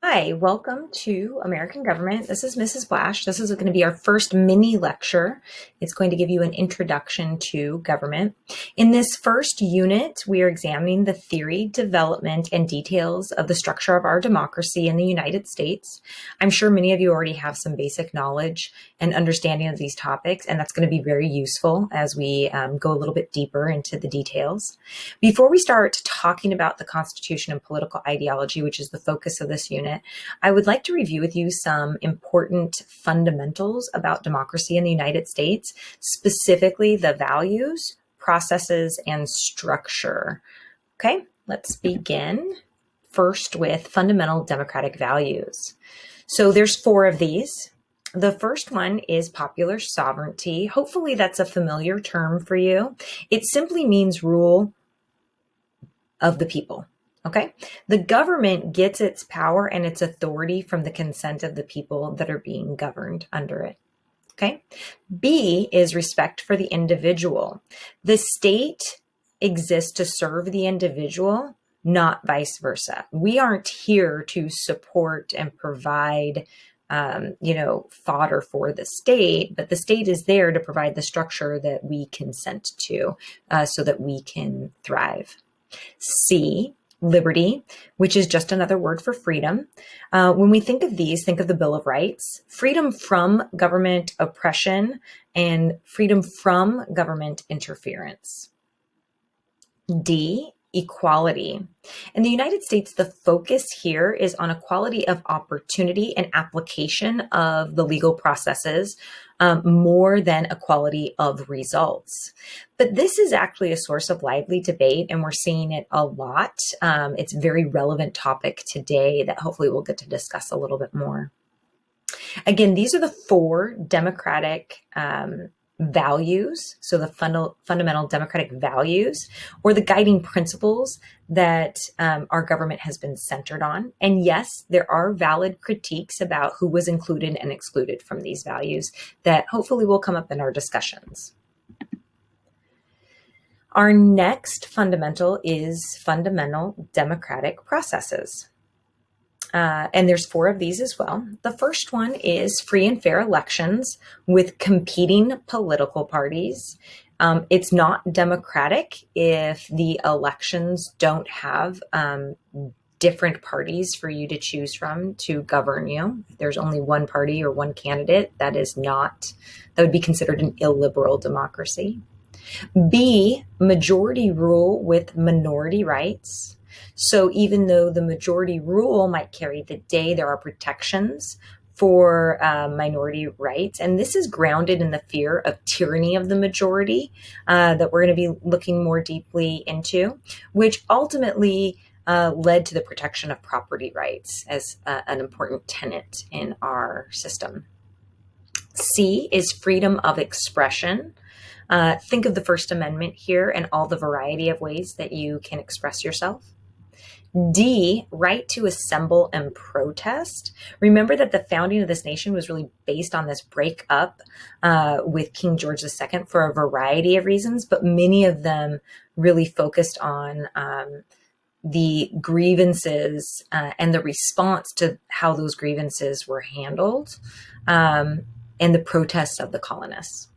Hi, welcome to American Government. This is Mrs. Blash. This is going to be our first mini lecture. It's going to give you an introduction to government. In this first unit, we are examining the theory, development, and details of the structure of our democracy in the United States. I'm sure many of you already have some basic knowledge and understanding of these topics, and that's going to be very useful as we go a little bit deeper into the details. Before we start talking about the Constitution and political ideology, which is the focus of this unit, I would like to review with you some important fundamentals about democracy in the United States, specifically the values, processes, and structure. Okay, let's begin first with fundamental democratic values. So there's 4 of these. The first one is popular sovereignty. Hopefully that's a familiar term for you. It simply means rule of the people. Okay, the government gets its power and its authority from the consent of the people that are being governed under it. Okay, B is respect for the individual. The state exists to serve the individual, not vice versa. We aren't here to support and provide fodder for the state, but the state is there to provide the structure that we consent to so that we can thrive. C, liberty, which is just another word for freedom. When we think of these, think of the Bill of Rights, freedom from government oppression and freedom from government interference. D, equality. In the United States, the focus here is on equality of opportunity and application of the legal processes more than equality of results. But this is actually a source of lively debate, and we're seeing it a lot. It's a very relevant topic today that hopefully we'll get to discuss a little bit more. Again, these are the 4 democratic values, so the fundamental democratic values or the guiding principles that our government has been centered on. And yes, there are valid critiques about who was included and excluded from these values that hopefully will come up in our discussions. Our next fundamental is fundamental democratic processes. And there's 4 of these as well. The first one is free and fair elections with competing political parties. It's not democratic if the elections don't have different parties for you to choose from to govern you. If there's only one party or one candidate, that would be considered an illiberal democracy. B, majority rule with minority rights. So even though the majority rule might carry the day, there are protections for minority rights. And this is grounded in the fear of tyranny of the majority that we're going to be looking more deeply into, which ultimately led to the protection of property rights as an important tenet in our system. C is freedom of expression. Think of the First Amendment here and all the variety of ways that you can express yourself. D, right to assemble and protest. Remember that the founding of this nation was really based on this breakup with King George II for a variety of reasons, but many of them really focused on the grievances and the response to how those grievances were handled and the protests of the colonists.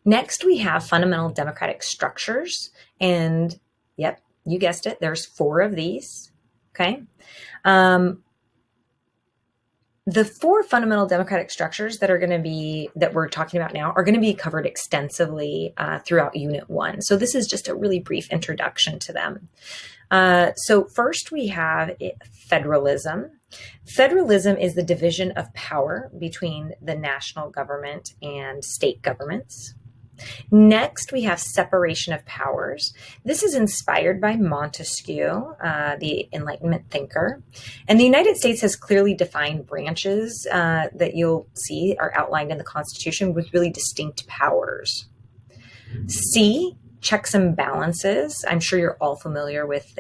Next, we have fundamental democratic structures, and yep, you guessed it, there's 4 of these, okay? The 4 fundamental democratic structures that we're talking about now are going to be covered extensively throughout Unit 1. So this is just a really brief introduction to them. So first we have federalism. Federalism is the division of power between the national government and state governments. Next, we have separation of powers. This is inspired by Montesquieu, the Enlightenment thinker. And the United States has clearly defined branches that you'll see are outlined in the Constitution with really distinct powers. C, checks and balances. I'm sure you're all familiar with,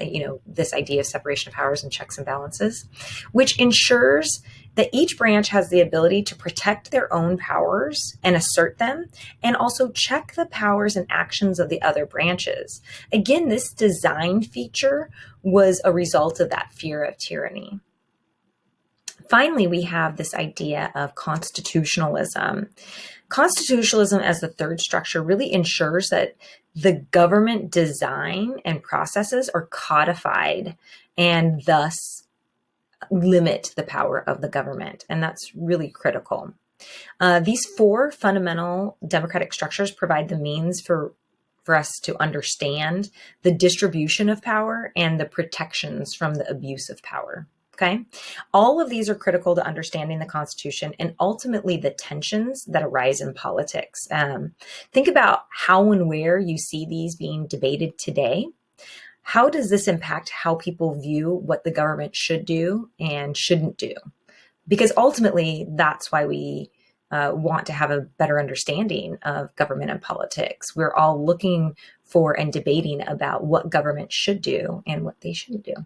this idea of separation of powers and checks and balances, which ensures that each branch has the ability to protect their own powers and assert them, and also check the powers and actions of the other branches. Again, this design feature was a result of that fear of tyranny. Finally, we have this idea of constitutionalism. Constitutionalism as the third structure really ensures that the government design and processes are codified and thus limit the power of the government. And that's really critical. These four fundamental democratic structures provide the means for us to understand the distribution of power and the protections from the abuse of power. Okay. All of these are critical to understanding the Constitution and ultimately the tensions that arise in politics. Think about how and where you see these being debated today. How does this impact how people view what the government should do and shouldn't do? Because ultimately, that's why we want to have a better understanding of government and politics. We're all looking for and debating about what government should do and what they shouldn't do.